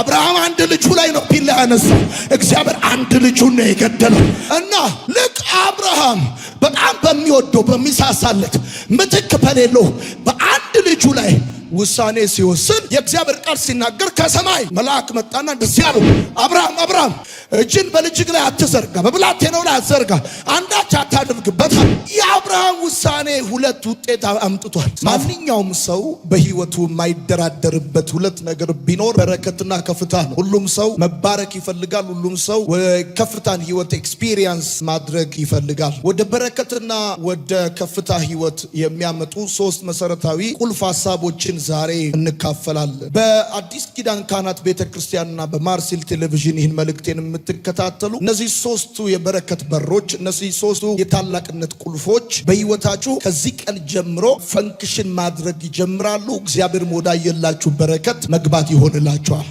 አብርሃም አንድ ልጁ ላይ ነው ቢላ ያነሳው። እግዚአብሔር አንድ ልጁን ነው የገደለው። እና ልክ አብርሃም በጣም በሚወደው በሚሳሳለት ምትክ በሌለው በአንድ ልጁ ላይ ውሳኔ ሲወስን የእግዚአብሔር ቃል ሲናገር ከሰማይ መልአክ መጣና እንደዚህ አለው፣ አብርሃም አብርሃም እጅን በልጅህ ላይ አትዘርጋ፣ በብላቴናው ላይ አትዘርጋ፣ አንዳች አታድርግበት። የአብርሃም ውሳኔ ሁለት ውጤት አምጥቷል። ማንኛውም ሰው በህይወቱ የማይደራደርበት ሁለት ነገር ቢኖር በረከትና ከፍታ ነው። ሁሉም ሰው መባረክ ይፈልጋል። ሁሉም ሰው ከፍታን ህይወት ኤክስፒሪየንስ ማድረግ ይፈልጋል። ወደ በረከትና ወደ ከፍታ ህይወት የሚያመጡ ሶስት መሰረታዊ ቁልፍ ሐሳቦችን ዛሬ እንካፈላለን። በአዲስ ኪዳን ካህናት ቤተክርስቲያንና በማርሲል ቴሌቪዥን ይህን መልእክቴን የምትከታተሉ እነዚህ ሶስቱ የበረከት በሮች፣ እነዚህ ሶስቱ የታላቅነት ቁልፎች በህይወታችሁ ከዚህ ቀን ጀምሮ ፈንክሽን ማድረግ ይጀምራሉ። እግዚአብሔር ወዳየላችሁ በረከት መግባት ይሆንላችኋል።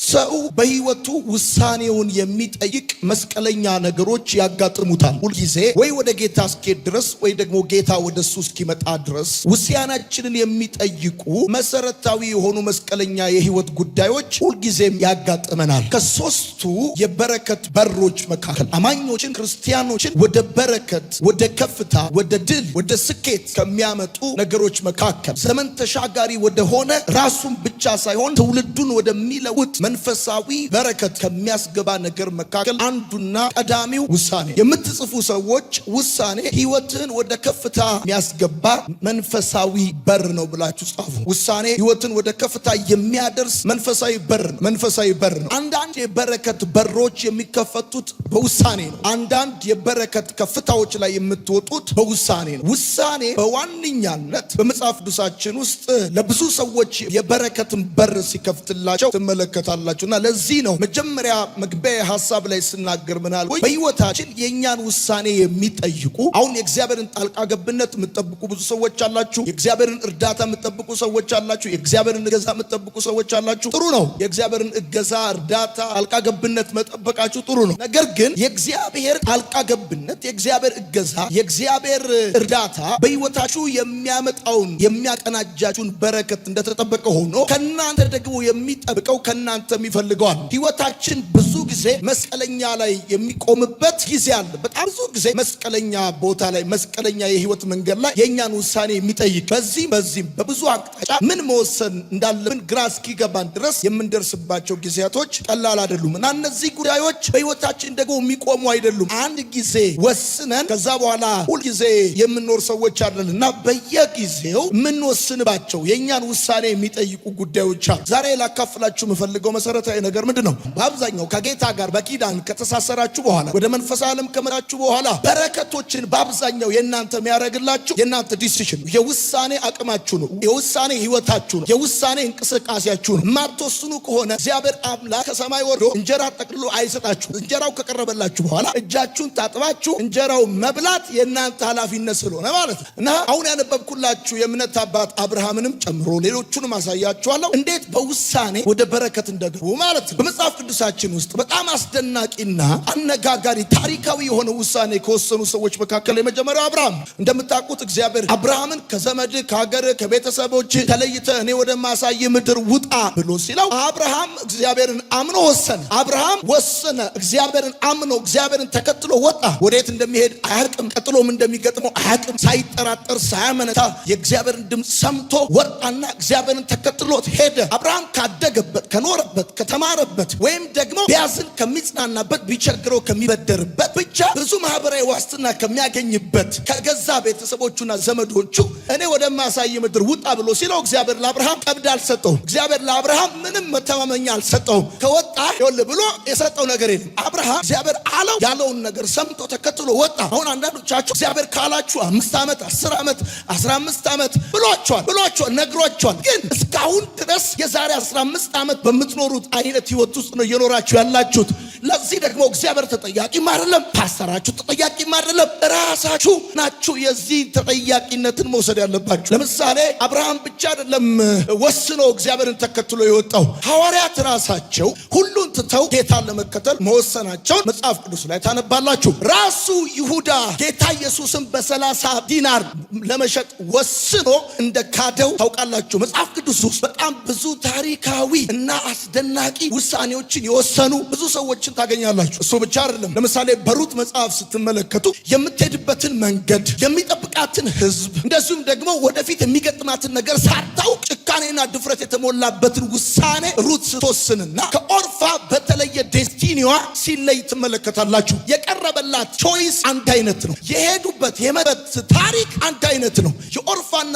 ሰው በህይወቱ ውሳኔውን የሚጠይቅ መስቀለኛ ነገሮች ያጋጥሙታል። ሁልጊዜ ወይ ወደ ጌታ እስኪሄድ ድረስ ወይ ደግሞ ጌታ ወደሱ እስኪመጣ ድረስ ውሳኔያችንን የሚጠይቁ መሰረታዊ የሆኑ መስቀለኛ የህይወት ጉዳዮች ሁልጊዜም ያጋጥመናል። ከሶስቱ የበረከት በሮች መካከል አማኞችን ክርስቲያኖችን ወደ በረከት፣ ወደ ከፍታ፣ ወደ ድል፣ ወደ ስኬት ከሚያመጡ ነገሮች መካከል ዘመን ተሻጋሪ ወደሆነ ራሱን ብቻ ሳይሆን ትውልዱን ወደሚለውጥ መንፈሳዊ በረከት ከሚያስገባ ነገር መካከል አንዱና ቀዳሚው ውሳኔ። የምትጽፉ ሰዎች ውሳኔ ህይወትን ወደ ከፍታ የሚያስገባ መንፈሳዊ በር ነው ብላችሁ ጻፉ። ውሳኔ ህይወትን ወደ ከፍታ የሚያደርስ መንፈሳዊ በር ነው። መንፈሳዊ በር ነው። አንዳንድ የበረከት በሮች የሚከፈቱት በውሳኔ ነው። አንዳንድ የበረከት ከፍታዎች ላይ የምትወጡት በውሳኔ ነው። ውሳኔ በዋነኛነት በመጽሐፍ ቅዱሳችን ውስጥ ለብዙ ሰዎች የበረከትን በር ሲከፍትላቸው ትመለከታላችሁ። እና ለዚህ ነው መጀመሪያ መግቢያ ሐሳብ ላይ ስናገር ምናል ወይ በህይወታችን የኛን ውሳኔ የሚጠይቁ አሁን የእግዚአብሔርን ጣልቃ ገብነት የምትጠብቁ ብዙ ሰዎች አላችሁ። የእግዚአብሔርን እርዳታ የምትጠብቁ ሰዎች አላችሁ። የእግዚአብሔርን እገዛ የምትጠብቁ ሰዎች አላችሁ። ጥሩ ነው። የእግዚአብሔርን እገዛ፣ እርዳታ፣ ጣልቃ ገብነት መጠበቃችሁ ጥሩ ነው። ነገር ግን የእግዚአብሔር ጣልቃ ገብነት፣ የእግዚአብሔር እገዛ፣ የእግዚአብሔር እርዳታ በህይወታችሁ የሚያመጣውን የሚያቀናጃችሁን በረከት እንደተጠበቀ ሆኖ ከናንተ ደግሞ የሚጠብቀው ከናንተ የሚፈልገዋል። ህይወታችን ብዙ ጊዜ መስቀለኛ ላይ የሚቆምበት ጊዜ አለ። በጣም ብዙ ጊዜ መስቀለኛ ቦታ ላይ መስቀለኛ የህይወት መንገድ ላይ የኛን ውሳኔ የሚጠይቅ በዚህም በብዙ አቅጣጫ ምን መወሰን እንዳለብን ግራ እስኪገባን ድረስ የምንደርስባቸው ጊዜያቶች ቀላል አይደሉም። እና እነዚህ ጉዳዮች በህይወታችን ደግሞ የሚቆሙ አይደሉም። አንድ ጊዜ ወስነን ከዛ በኋላ ሁልጊዜ የምንኖር ሰዎች አይደለም። እና በየጊዜው የምንወስንባቸው የኛን ውሳኔ የሚጠይቁ ጉዳዮች አሉ። ዛሬ ላካፍላችሁ የምፈልገው መሰረታዊ ነገር ምንድነው? በአብዛኛው ከጌታ ጋር በኪዳን ከተሳሰራችሁ በኋላ ወደ መንፈሳዊ ዓለም ከመራችሁ በኋላ በረከቶችን በአብዛኛው የእናንተ የሚያደርግላችሁ የእናንተ ዲሲሽን ነው። የውሳኔ አቅማችሁ ነው። የውሳኔ ህይወታችሁ ነው። የውሳኔ እንቅስቃሴያችሁ ነው። የማትወስኑ ከሆነ እግዚአብሔር አምላክ ከሰማይ ወርዶ እንጀራ ጠቅልሎ አይሰጣችሁ። እንጀራው ከቀረበላችሁ በኋላ እጃችሁን ታጥባችሁ እንጀራው መብላት የእናንተ ኃላፊነት ስለሆነ ማለት ነው። እና አሁን ያነበብኩላችሁ የእምነት አባት አብርሃምንም ጨምሮ ሌሎቹንም አሳያችኋለሁ እንዴት በውሳኔ ወደ በረከት እንደገቡ ማለት ነው። በመጽሐፍ ቅዱሳችን ውስጥ በጣም አስደናቂና አነጋጋሪ ታሪካዊ የሆነ ውሳኔ ከወሰኑ ሰዎች መካከል የመጀመሪያው አብርሃም። እንደምታውቁት እግዚአብሔር አብርሃምን ከዘመድ ከሀገር ከቤተሰቦች ተለይተ እኔ ወደ ማሳይ ምድር ውጣ ብሎ ሲለው አብርሃም እግዚአብሔርን አምኖ ወሰነ። አብርሃም ወሰነ። እግዚአብሔርን አምኖ እግዚአብሔርን ተከትሎ ወጣ። ወዴት እንደሚሄድ አያውቅም። ቀጥሎም እንደሚገጥመው አያውቅም። ሳይጠራጠር ሳያመነታ የእግዚአብሔርን ድምፅ ሰምቶ ወጣና እግዚአብሔርን ተከትሎት ሄደ። አብርሃም ካደገበት ከኖረበት ከተማረበት ወይም ደግሞ ቢያዝን ከሚጽናናበት ቢቸግረው ከሚበደርበት ብቻ ብዙ ማህበራዊ ዋስትና ከሚያገኝበት ከገዛ ቤተሰቦቹና ዘመዶቹ እኔ ወደ ማሳይ ምድር ውጣ ብሎ ሲለው እግዚአብሔር ለአብርሃም ቀብድ አልሰጠውም። እግዚአብሔር ለአብርሃም ምንም መተማመኛ አልሰጠውም። ከወጣ ይኸውልህ ብሎ የሰጠው ነገር የለም። አብርሃም እግዚአብሔር አለው ያለውን ነገር ሰምቶ ተከትሎ ወጣ። አሁን አንዳንዶቻችሁ እግዚአብሔር ካላችሁ 5 ዓመት 10 ዓመት 15 ዓመት ብሏቸዋል ነግሯቸዋል። ግን እስካሁን ድረስ የዛሬ 15 ዓመት በምትኖሩት አይነት ህይወት ውስጥ ነው እየኖራችሁ ያላችሁት። ለዚህ ደግሞ እግዚአብሔር ተጠያቂም አይደለም፣ ፓስተራችሁ ተጠያቂም አይደለም፣ ራሳችሁ ናችሁ የዚህ ተጠያቂነትን መውሰድ ያለባችሁ። ለምሳሌ አብርሃም ብቻ አይደለም ወስኖ እግዚአብሔርን ተከትሎ የወጣው። ሐዋርያት ራሳቸው ሁሉን ትተው ጌታን ለመከተል መወሰናቸውን መጽሐፍ ቅዱስ ላይ ታነባላችሁ። ራሱ ይሁዳ ጌታ ኢየሱስን በ30 ዲናር ለመሸጥ ወስኖ እንደ ካደው ታውቃላችሁ። መጽሐፍ ቅዱስ ውስጥ በጣም ብዙ ታሪካዊ እና አስደናቂ ውሳኔዎችን የወሰኑ ብዙ ሰዎችን ታገኛላችሁ። እሱ ብቻ አይደለም። ለምሳሌ በሩት መጽሐፍ ስትመለከቱ የምትሄድበትን መንገድ፣ የሚጠብቃትን ሕዝብ፣ እንደዚሁም ደግሞ ወደፊት የሚገጥማትን ነገር ሳታውቅ ጭካኔና ድፍረት የተሞላበትን ውሳኔ ሩት ስትወስንና ከኦርፋ በተለየ ዴስቲኒዋ ሲለይ ትመለከታላችሁ። የቀረበላት ቾይስ አንድ አይነት ነው። የሄዱበት የመበት ታሪክ አንድ አይነት ነው። የኦርፋና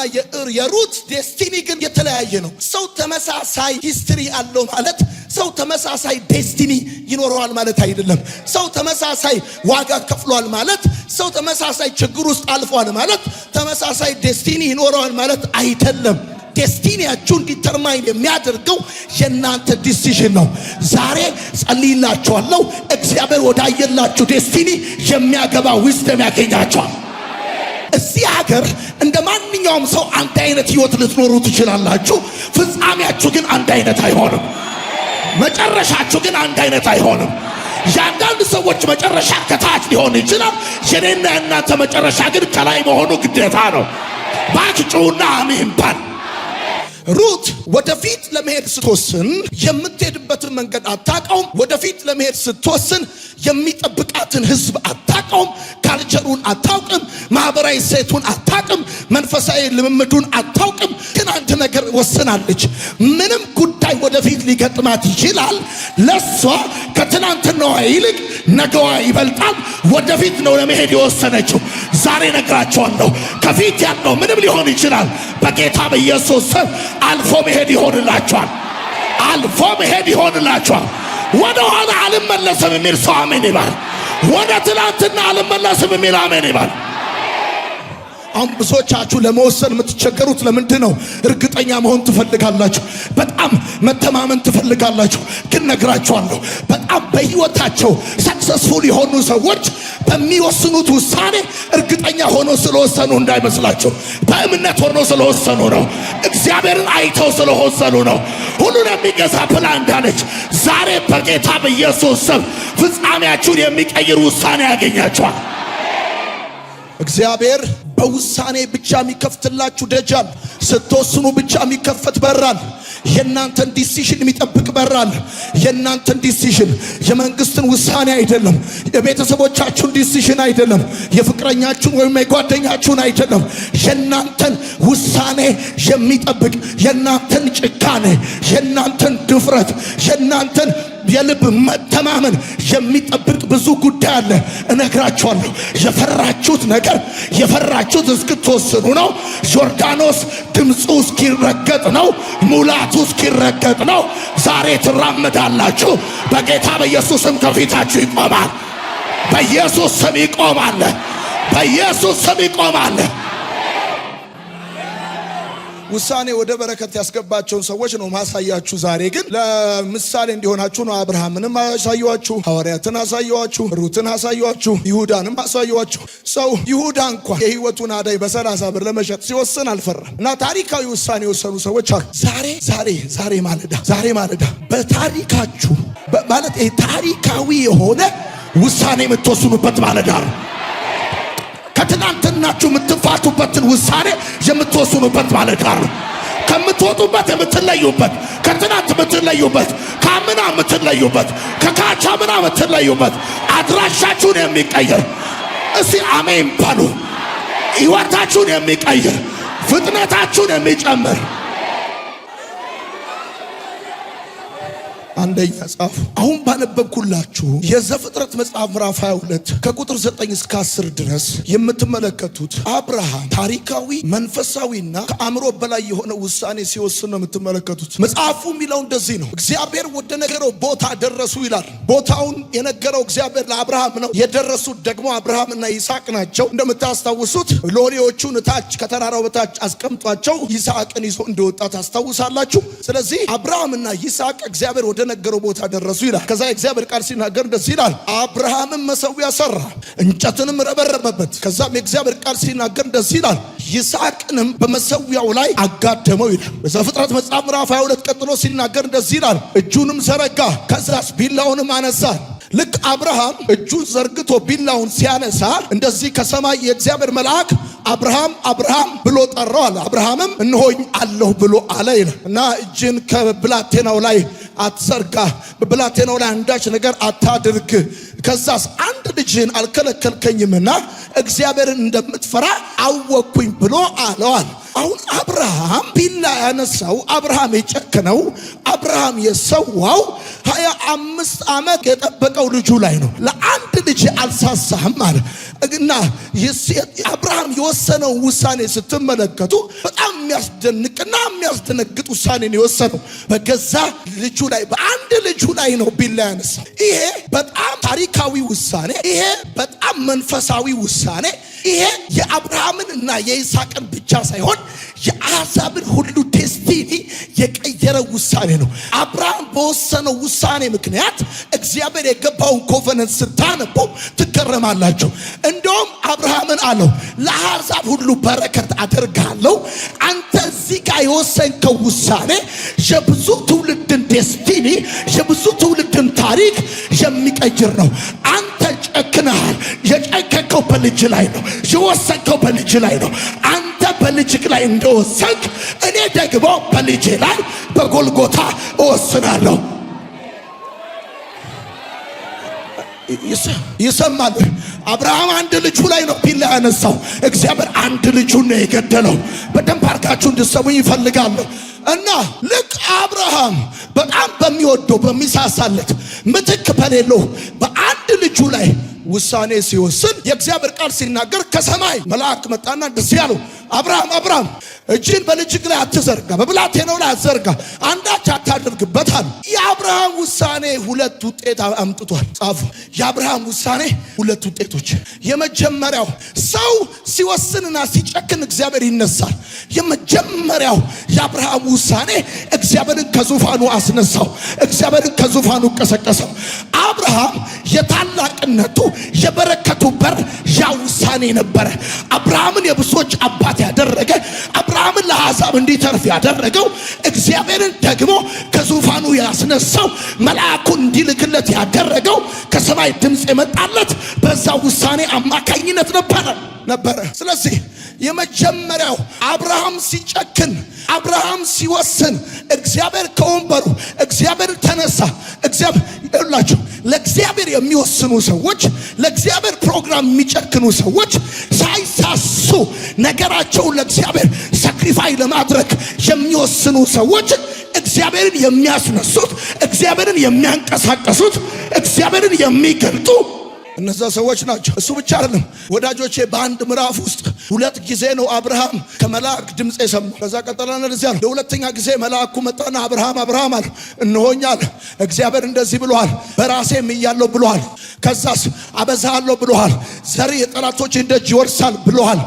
የሩት ዴስቲኒ ግን የተለያየ ነው። ሰው ተመሳሳይ ሂስትሪ አለው ማለት ሰው ተመሳሳይ ዴስቲኒ ይኖረዋል ማለት አይደለም። ሰው ተመሳሳይ ዋጋ ከፍሏል ማለት፣ ሰው ተመሳሳይ ችግር ውስጥ አልፏል ማለት ተመሳሳይ ዴስቲኒ ይኖረዋል ማለት አይደለም። ዴስቲኒያችሁን ዲተርማይን የሚያደርገው የእናንተ ዲሲዥን ነው። ዛሬ ጸልይላችኋለሁ፣ እግዚአብሔር ወዳየላችሁ ዴስቲኒ የሚያገባ ዊዝደም ያገኛችኋል። እዚህ ሀገር እንደ ማንኛውም ሰው አንድ አይነት ህይወት ልትኖሩ ትችላላችሁ። ፍጻሜያችሁ ግን አንድ አይነት አይሆንም። መጨረሻችሁ ግን አንድ አይነት አይሆንም። የአንዳንድ ሰዎች መጨረሻ ከታች ሊሆን ይችላል። የኔና የእናንተ መጨረሻ ግን ከላይ መሆኑ ግዴታ ነው። ባክጩና አሜን ባል። ሩት ወደፊት ለመሄድ ስትወስን የምትሄድበትን መንገድ አታውቀውም። ወደፊት ለመሄድ ስትወስን የሚጠብቃትን ህዝብ አታውቀውም። ካልቸሩን አታውቅም። ማህበራዊ ሴቱን አታውቅም። መንፈሳዊ ልምምዱን አታውቅም። ግን አንድ ነገር ወስናለች። ምንም ጉዳይ ወደፊት ሊገጥማት ይችላል። ለሷ ከትናንትናዋ ይልቅ ነገዋ ይበልጣል። ወደፊት ነው ለመሄድ የወሰነችው። ዛሬ ነግራቸዋለሁ፣ ከፊት ያለው ምንም ሊሆን ይችላል። በጌታ በኢየሱስ ስም አልፎ መሄድ ይሆንላችኋል። አልፎ መሄድ ይሆንላችኋል። ወደ ኋላ አልመለስም የሚል ሰው አሜን ይባል። ወደ ትላንትና አልመለስም የሚል አሜን ይባል። አሁን ብዙዎቻችሁ ለመወሰን የምትቸገሩት ለምንድን ነው? እርግጠኛ መሆን ትፈልጋላችሁ። በጣም መተማመን ትፈልጋላችሁ። ግን ነግራችኋለሁ፣ በጣም በህይወታቸው ሰክሰስፉል የሆኑ ሰዎች በሚወስኑት ውሳኔ እርግጠኛ ሆኖ ስለወሰኑ እንዳይመስላችሁ። በእምነት ሆኖ ስለወሰኑ ነው። እግዚአብሔርን አይተው ስለወሰኑ ነው። ሁሉን የሚገዛ ፕላን እንዳለች ዛሬ በጌታ በኢየሱስ ስም ፍጻሜያችሁን የሚቀይር ውሳኔ ያገኛችኋል። እግዚአብሔር በውሳኔ ብቻ የሚከፍትላችሁ ደጃል፣ ስትወስኑ ብቻ የሚከፈት በራል፣ የእናንተን ዲሲሽን የሚጠብቅ በራል። የእናንተን ዲሲሽን፣ የመንግስትን ውሳኔ አይደለም፣ የቤተሰቦቻችሁን ዲሲሽን አይደለም፣ የፍቅረኛችሁን ወይም የጓደኛችሁን አይደለም። የእናንተን ውሳኔ የሚጠብቅ፣ የእናንተን ጭካኔ፣ የእናንተን ድፍረት፣ የእናንተን የልብ መተማመን የሚጠብቅ ብዙ ጉዳይ አለ። እነግራችኋለሁ። የፈራችሁት ነገር የፈራችሁት እስክትወስኑ ነው። ዮርዳኖስ ድምፁ እስኪረገጥ ነው። ሙላቱ እስኪረገጥ ነው። ዛሬ ትራመዳላችሁ። በጌታ በኢየሱስ ስም ከፊታችሁ ይቆማል። በኢየሱስ ስም ይቆማል። በኢየሱስ ስም ይቆማል። ውሳኔ ወደ በረከት ያስገባቸውን ሰዎች ነው ማሳያችሁ። ዛሬ ግን ለምሳሌ እንዲሆናችሁ ነው። አብርሃምንም አሳየዋችሁ፣ ሐዋርያትን አሳየዋችሁ፣ ሩትን አሳየዋችሁ፣ ይሁዳንም አሳየዋችሁ። ሰው ይሁዳ እንኳን የህይወቱን አዳይ በ30 ብር ለመሸጥ ሲወስን አልፈራም። እና ታሪካዊ ውሳኔ የወሰኑ ሰዎች አሉ። ዛሬ ማለዳ በታሪካችሁ ማለት ታሪካዊ የሆነ ውሳኔ የምትወስኑበት ማለዳ ነው። ከትናንትናችሁ የምትፋቱበትን ውሳኔ የምትወስኑበት ማለት ነው። ከምትወጡበት የምትለዩበት፣ ከትናንት የምትለዩበት፣ ካምና የምትለዩበት፣ ከካቻምና የምትለዩበት፣ አድራሻችሁን የሚቀይር እስቲ አሜን በሉ። ሕይወታችሁን የሚቀይር፣ ፍጥነታችሁን የሚጨምር አንደኛ ጻፉ። አሁን ባነበብኩላችሁ የዘፍጥረት መጽሐፍ ምዕራፍ 22 ከቁጥር 9 እስከ 10 ድረስ የምትመለከቱት አብርሃም ታሪካዊ መንፈሳዊና ከአእምሮ በላይ የሆነ ውሳኔ ሲወስን ነው የምትመለከቱት። መጽሐፉ የሚለው እንደዚህ ነው። እግዚአብሔር ወደ ነገረው ቦታ ደረሱ ይላል። ቦታውን የነገረው እግዚአብሔር ለአብርሃም ነው። የደረሱት ደግሞ አብርሃምና ይስሐቅ ናቸው። እንደምታስታውሱት ሎሌዎቹን ታች ከተራራው በታች አስቀምጧቸው ይስሐቅን ይዞ እንደወጣ ታስታውሳላችሁ። ስለዚህ አብርሃምና ይስሐቅ እግዚአብሔር ወደ ተነገረው ቦታ ደረሱ ይላል። ከዛ የእግዚአብሔር ቃል ሲናገር እንደዚህ ይላል፣ አብርሃምም መሠዊያ ሰራ፣ እንጨትንም ረበረበበት። ከዛም የእግዚአብሔር ቃል ሲናገር እንደዚህ ይላል፣ ይስሐቅንም በመሠዊያው ላይ አጋደመው ይላል። በዘፍጥረት መጽሐፍ ምዕራፍ 22 ቀጥሎ ሲናገር እንደዚህ ይላል፣ እጁንም ዘረጋ፣ ከዛስ ቢላውንም አነሳ። ልክ አብርሃም እጁን ዘርግቶ ቢላውን ሲያነሳ እንደዚህ ከሰማይ የእግዚአብሔር መልአክ አብርሃም አብርሃም ብሎ ጠራው አለ። አብርሃምም እነሆኝ አለሁ ብሎ አለ ይላል። እና እጅን ከብላቴናው ላይ አትዘርጋ፣ በብላቴናው ላይ አንዳች ነገር አታድርግ፣ ከዛስ አንድ ልጅህን አልከለከልከኝምና እግዚአብሔርን እንደምትፈራ አወቅኩኝ ብሎ አለዋል። አሁን አብርሃም ቢላ ያነሳው፣ አብርሃም የጨከነው፣ አብርሃም የሰዋው 25 ዓመት የጠበቀው ልጁ ላይ ነው። ለአንድ ልጅ አልሳሳህም አለ እና አብርሃም የወሰነው ውሳኔ ስትመለከቱ በጣም የሚያስደንቅና የሚያስደነግጥ ውሳኔ ነው የወሰነው። በገዛ ልጁ ላይ በአንድ ልጁ ላይ ነው ቢላ ያነሳው። ይሄ በጣም ታሪካዊ ውሳኔ፣ ይሄ በጣም መንፈሳዊ ውሳኔ፣ ይሄ የአብርሃምን እና የይስሐቅን ብቻ ሳይሆን የአሕዛብን ሁሉ ዴስቲኒ የቀየረ ውሳኔ ነው። አብርሃም በወሰነው ውሳኔ ምክንያት እግዚአብሔር የገባውን ኮቨነንት ስታነቡ ትገረማላችሁ። እንደውም አብርሃምን አለው ለአሕዛብ ሁሉ በረከት አደርጋለሁ። አንተ እዚህ ጋር የወሰንከው ውሳኔ የብዙ ትውልድን ዴስቲኒ የብዙ ትውልድን ታሪክ የሚቀይር ነው። አንተ ጨክነሃል። የጨከንከው በልጅ ላይ ነው። የወሰንከው በልጅ ላይ ነው። አንተ በልጅክ ላይ እንደወሰንክ እኔ ደግሞ በልጄ ላይ በጎልጎታ እወስናለሁ። ይሰማል። አብርሃም አንድ ልጁ ላይ ነው ቢላ ያነሳው። እግዚአብሔር አንድ ልጁን ነው የገደለው። በደንብ አድርጋችሁ እንድትሰሙኝ ይፈልጋለሁ። እና ልክ አብርሃም በጣም በሚወደው በሚሳሳለት ምትክ በሌለው በአንድ ልጁ ላይ ውሳኔ ሲወስን የእግዚአብሔር ቃል ሲናገር ከሰማይ መልአክ መጣና እንደዚህ ያለው፣ አብርሃም አብርሃም እጅን በልጅህ ላይ አትዘርጋ፣ በብላቴናው ላይ አትዘርጋ፣ አንዳች አታድርግበት አለ። የአብርሃም ውሳኔ ሁለት ውጤት አምጥቷል። ጻፉ። የአብርሃም ውሳኔ ሁለት ውጤቶች። የመጀመሪያው ሰው ሲወስንና ሲጨክን እግዚአብሔር ይነሳል። የመጀመሪያው የአብርሃም ውሳኔ እግዚአብሔርን ከዙፋኑ አስነሳው። እግዚአብሔርን ከዙፋኑ ቀሰቀሰው። አብርሃም የታላቅነቱ የበረከቱ በር ያ ውሳኔ ነበረ። አብርሃምን የብዙዎች አባት ያደረገ፣ አብርሃምን ለአሕዛብ እንዲተርፍ ያደረገው፣ እግዚአብሔርን ደግሞ ከዙፋኑ ያስነሳው፣ መልአኩን እንዲልክለት ያደረገው፣ ከሰማይ ድምፅ የመጣለት በዛ ውሳኔ አማካኝነት ነበረ። ስለዚህ የመጀመሪያው አብርሃም ሲጨክን፣ አብርሃም ሲወስን እግዚአብሔር ከወንበሩ እግዚአብሔር ተነሳ። እግዚአብሔር ይላችሁ ለእግዚአብሔር የሚወስኑ ሰዎች፣ ለእግዚአብሔር ፕሮግራም የሚጨክኑ ሰዎች ሳይሳሱ ነገራቸውን ለእግዚአብሔር ሳክሪፋይ ለማድረግ የሚወስኑ ሰዎች እግዚአብሔርን የሚያስነሱት፣ እግዚአብሔርን የሚያንቀሳቀሱት፣ እግዚአብሔርን የሚገልጡ እነዛ ሰዎች ናቸው። እሱ ብቻ አይደለም ወዳጆቼ፣ በአንድ ምዕራፍ ውስጥ ሁለት ጊዜ ነው አብርሃም ከመልአክ ድምፅ የሰማው። ከዛ ቀጠለና እንደዚህ አለ። ለሁለተኛ ጊዜ መልአኩ መጣና አብርሃም አብርሃም አለ። እነሆኛል፣ እግዚአብሔር እንደዚህ ብሎሃል፣ በራሴም እያለሁ ብሎሃል፣ ከዛስ አበዛሃለሁ ብሎሃል፣ ዘር የጠላቶችን ደጅ ይወርሳል ብሎሃል፣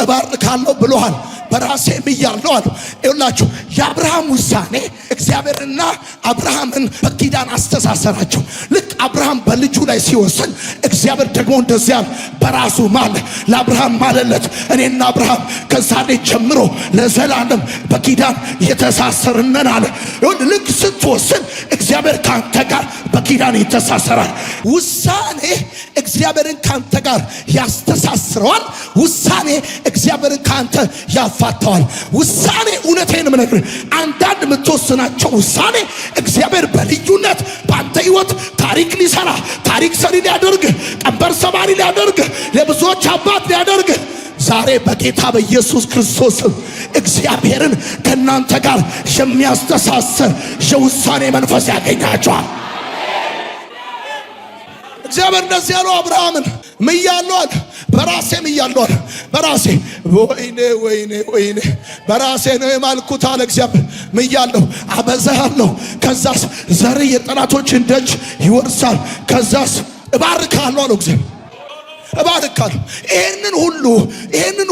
እባርካለሁ ብሎሃል፣ በራሴም እያለሁ አለ። ይኸውላችሁ የአብርሃም ውሳኔ እግዚአብሔርና አብርሃምን በኪዳን አስተሳሰራቸው። ልክ አብርሃም በልጁ ላይ ሲወስን እግዚአብሔር ደግሞ እንደዚህ አለ፣ በራሱ ማለ፣ ለአብርሃም ማለለት። እኔና አብርሃም ከዛሬ ጀምሮ ለዘላለም በኪዳን የተሳሰርነን አለ። ልክ ስትወስን እግዚአብሔር ካንተ ጋር በኪዳን ይተሳሰራል። ውሳኔ እግዚአብሔርን ካንተ ጋር ያስተሳስረዋል። ውሳኔ እግዚአብሔርን ካንተ ያፋታዋል። ውሳኔ እውነቴን ምነግርህ፣ አንዳንድ የምትወስናቸው ውሳኔ እግዚአብሔር በልዩነት በአንተ ሕይወት ታሪክ ሊሰራ፣ ታሪክ ሰሪ ሊያደርግህ፣ ቀንበር ሰባሪ ሊያደርግህ፣ ለብዙዎች አባት ሊያደርግህ ዛሬ በጌታ በኢየሱስ ክርስቶስ እግዚአብሔርን ከእናንተ ጋር የሚያስተሳስር የውሳኔ መንፈስ ያገኛቸዋል። እግዚአብሔር እንደዚህ ያለው አብርሃምን ምያለሁ አለ፣ በራሴ ምያለሁ አለ። በራሴ ወይኔ ወይኔ ወይኔ በራሴ ነው የማልኩት አለ እግዚአብሔር። ምያለሁ፣ አበዛሃለሁ፣ ከዛስ ዘር የጠላቶችን ደጅ ይወርሳል፣ ከዛስ እባርካለሁ አለው እግዚአብሔር። እባርካለሁ። ይሄንን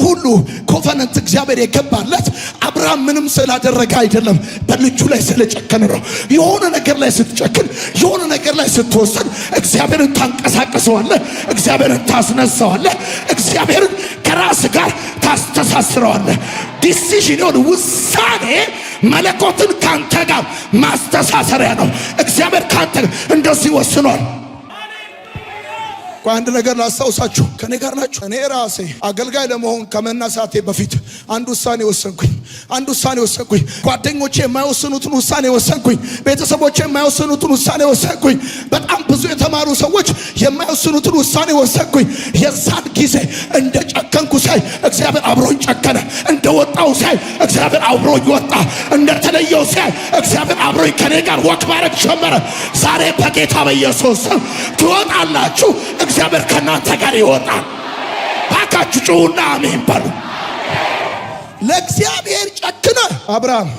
ሁሉ ኮቨናንት እግዚአብሔር የገባለት አብርሃም ምንም ስላደረገ አይደለም፣ በልጁ ላይ ስለጨከነ ነው። የሆነ ነገር ላይ ስትጨክን፣ የሆነ ነገር ላይ ስትወሰን እግዚአብሔርን ታንቀሳቅሰዋለህ፣ እግዚአብሔርን ታስነሳዋለህ፣ እግዚአብሔርን ከራስ ጋር ታስተሳስረዋለህ። ዲሲዥን ይሁን ውሳኔ መለኮትን ካንተ ጋር ማስተሳሰሪያ ነው። እግዚአብሔር ካንተ እንደዚህ ወስኗል። አንድ ነገር ላስታውሳችሁ፣ ከኔ ጋር ናችሁ። እኔ ራሴ አገልጋይ ለመሆን ከመነሳቴ በፊት አንድ ውሳኔ ወሰንኩኝ። ጓደኞቼ የማይወስኑትን ውሳኔ ወሰንኩኝ። ቤተሰቦቼ የማይወስኑትን ውሳኔ ወሰንኩኝ። በጣም ብዙ የተማሩ ሰዎች የማይወስኑትን ውሳኔ ወሰንኩኝ። የዛን ጊዜ እንደ ጨከንኩ ሳይ እግዚአብሔር አብሮኝ ጨከነ። እንደ ወጣው ሳይ እግዚአብሔር አብሮኝ ወጣ። እንደ ተለየው ሳይ እግዚአብሔር አብሮኝ ከኔ ጋር ወክ ማድረግ ጀመረ። ዛሬ በጌታ በኢየሱስ ስም ትወጣላችሁ። እግዚአብሔር ከናንተ ጋር ይወጣል። ባካችሁ ጩሁና አሜን በሉ። ለእግዚአብሔር ጨክነ አብርሃም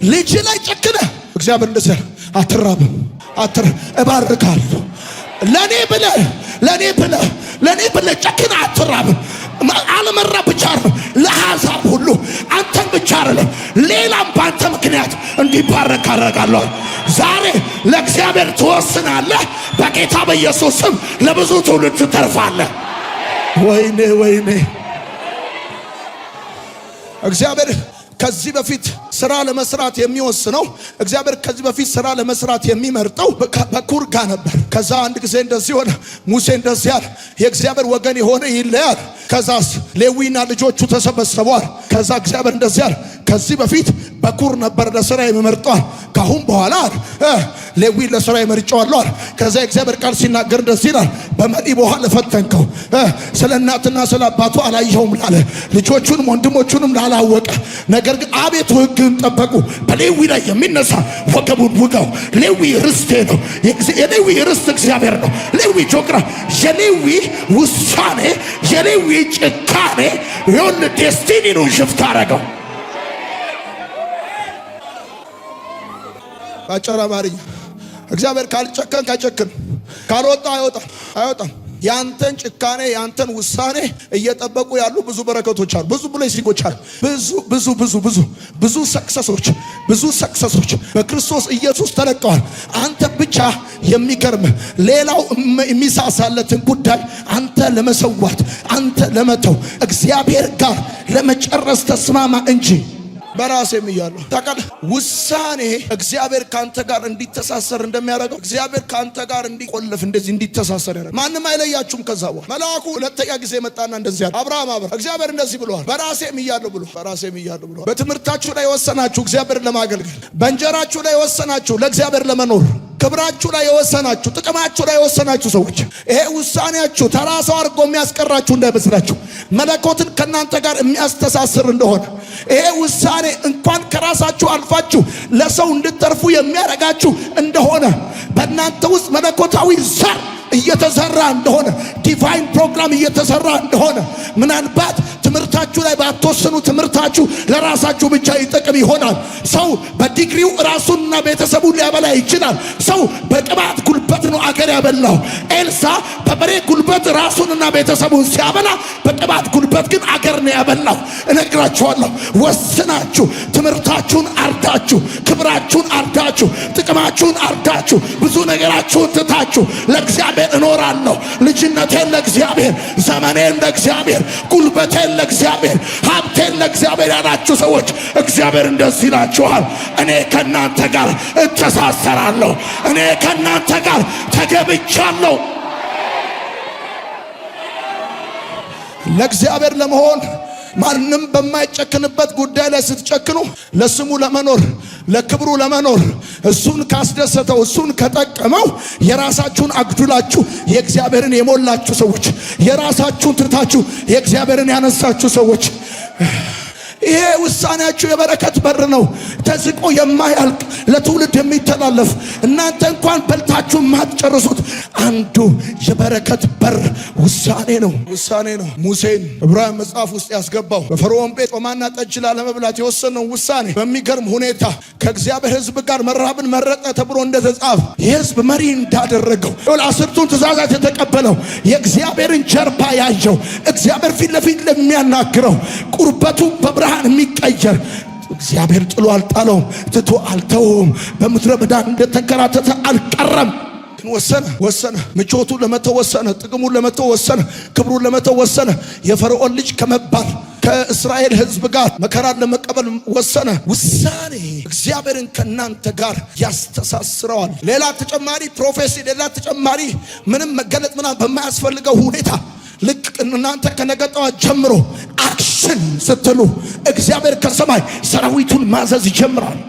ልጅ ላይ ጨክነ እግዚአብሔር እንደዚህ አትራብም፣ እባርካለሁ። ለኔ ብለህ ጨክነ አትራብም። አለመራ ብቻ አይደለም፣ ለአሕዛብ ሁሉ አንተን ብቻ አይደለም ሌላም በአንተ ምክንያት እንዲባረክ አደርጋለሁ። ዛሬ ለእግዚአብሔር ትወስናለህ። በጌታ በኢየሱስ ስም ለብዙ ትውልድ ትተርፋለህ። ወይኔ እግዚአብሔር ከዚህ በፊት ስራ ለመስራት የሚወስነው እግዚአብሔር ከዚህ በፊት ስራ ለመስራት የሚመርጠው በኩር ጋር ነበር። ከዛ አንድ ጊዜ እንደዚህ ሆነ። ሙሴ እንደዚህ አለ፣ የእግዚአብሔር ወገን የሆነ ይለያል። ከዛስ ሌዊና ልጆቹ ተሰበሰቧል። ከዛ እግዚአብሔር እንደዚህ አለ፣ ከዚህ በፊት በኩር ነበር ለስራ የሚመርጠዋል፣ ካሁን በኋላ ሌዊ ለስራ ይመርጨዋል። ከዛ የእግዚአብሔር ቃል ሲናገር እንደዚህ ይላል፣ በመሪ በኋላ ፈተንከው፣ ስለ እናትና ስለ አባቱ አላየውም ላለ፣ ልጆቹንም ወንድሞቹንም ላላወቀ፣ ነገር ግን አቤቱ ሕግን ጠበቁ። በሌዊ ላይ የሚነሳ ወገቡን ውጋው። ሌዊ ርስቴ ነው። የሌዊ ርስት እግዚአብሔር ነው። ሌዊ ጆግራ የሌዊ ውሳኔ የሌዊ ጭካኔ የሆነ ዴስቲኒ ነው ሽፍት አረገው። ባጭር አማርኛ እግዚአብሔር ካልጨከን አይጨክን፣ ካልወጣ አይወጣም። ያንተን ጭካኔ ያንተን ውሳኔ እየጠበቁ ያሉ ብዙ በረከቶች አሉ፣ ብዙ ብሌሲንጎች አሉ፣ ብዙ ሰክሰሶች በክርስቶስ ኢየሱስ ተለቀዋል። አንተ ብቻ የሚገርም ሌላው የሚሳሳለትን ጉዳይ አንተ ለመሰዋት አንተ ለመተው እግዚአብሔር ጋር ለመጨረስ ተስማማ እንጂ በራሴም እያለሁ ታውቃለህ። ውሳኔ እግዚአብሔር ካንተ ጋር እንዲተሳሰር እንደሚያደርገው እግዚአብሔር ካንተ ጋር እንዲቆልፍ እንደዚህ እንዲተሳሰር ያደርጋል። ማንም አይለያችሁም። ከዛ በኋላ መልአኩ ሁለተኛ ጊዜ መጣና እንደዚህ ያለ አብርሃም እግዚአብሔር እንደዚህ ብለዋል፣ በራሴም እያለሁ ብሎ። በትምህርታችሁ ላይ የወሰናችሁ እግዚአብሔር ለማገልገል፣ በእንጀራችሁ ላይ የወሰናችሁ ለእግዚአብሔር ለመኖር፣ ክብራችሁ ላይ የወሰናችሁ፣ ጥቅማችሁ ላይ የወሰናችሁ ሰዎች ይሄ ውሳኔያችሁ ተራ ሰው አድርጎ የሚያስቀራችሁ እንዳይመስላችሁ፣ መለኮትን ከእናንተ ጋር የሚያስተሳስር እንደሆነ ይሄ ውሳኔ እንኳን ከራሳችሁ አልፋችሁ ለሰው እንድትተርፉ የሚያደርጋችሁ እንደሆነ በእናንተ ውስጥ መለኮታዊ ዘር እየተሰራ እንደሆነ ዲቫይን ፕሮግራም እየተሰራ እንደሆነ ምናልባት ትምህርታችሁ ላይ ባትወስኑ ትምህርታችሁ ለራሳችሁ ብቻ ይጠቅም ይሆናል። ሰው በዲግሪው ራሱንና ቤተሰቡን ሊያበላ ይችላል። ሰው በቅባት ጉልበት ነው አገር ያበላው። ኤልሳ በበሬ ጉልበት ራሱንና ቤተሰቡን ሲያበላ፣ በቅባት ጉልበት ግን አገር ነው ያበላው። እነግራችኋለሁ፣ ወስናችሁ ትምህርታችሁን አርዳችሁ፣ ክብራችሁን አርዳችሁ፣ ጥቅማችሁን አርዳችሁ፣ ብዙ ነገራችሁን ትታችሁ ለእግዚአብሔር እኖራለሁ፣ ልጅነቴን ለእግዚአብሔር፣ ዘመኔን ለእግዚአብሔር፣ ጉልበቴን ለእግዚአብሔር፣ ሀብቴን ለእግዚአብሔር ያላችሁ ሰዎች እግዚአብሔር እንደዚህ ይላችኋል፣ እኔ ከእናንተ ጋር እተሳሰራለሁ፣ እኔ ከእናንተ ጋር ተገብቻለሁ። ለእግዚአብሔር ለመሆን ማንም በማይጨክንበት ጉዳይ ላይ ስትጨክኑ ለስሙ ለመኖር ለክብሩ ለመኖር እሱን ካስደሰተው እሱን ከጠቀመው የራሳችሁን አግዱላችሁ የእግዚአብሔርን የሞላችሁ ሰዎች፣ የራሳችሁን ትታችሁ የእግዚአብሔርን ያነሳችሁ ሰዎች ይሄ ውሳኔያችሁ የበረከት በር ነው። ተዝቆ የማያልቅ ለትውልድ የሚተላለፍ እናንተ እንኳን በልታችሁ ማትጨርሱት አንዱ የበረከት በር ውሳኔ ነው። ሙሴን ዕብራውያን መጽሐፍ ውስጥ ያስገባው በፈርዖን ቤት ጾማና ጠጅ ላለመብላት የወሰነው ውሳኔ በሚገርም ሁኔታ ከእግዚአብሔር ሕዝብ ጋር መራብን መረጠ ተብሎ እንደተጻፈ የሕዝብ መሪ እንዳደረገው 10ቱን ትእዛዛት የተቀበለው የእግዚአብሔርን ጀርባ ያየው እግዚአብሔር ፊት ለፊት ለሚያናግረው ቁርበቱ በብርሃን የሚቀየር እግዚአብሔር ጥሎ አልጣለውም፣ ትቶ አልተውም። በምድረ በዳ እንደተንከራተተ አልቀረም። ወሰነ። ምቾቱ ለመተው ወሰነ። ጥቅሙን ለመተው ወሰነ። ክብሩን ለመተው ወሰነ። የፈርዖን ልጅ ከመባል ከእስራኤል ሕዝብ ጋር መከራን ለመቀበል ወሰነ። ውሳኔ እግዚአብሔርን ከናንተ ጋር ያስተሳስረዋል። ሌላ ተጨማሪ ፕሮፌሲ፣ ሌላ ተጨማሪ ምንም መገለጥ ምናምን በማያስፈልገው ሁኔታ ልክ እናንተ ከነገ ጠዋት ጀምሮ አክሽን ስትሉ እግዚአብሔር ከሰማይ ሰራዊቱን ማዘዝ ይጀምራል።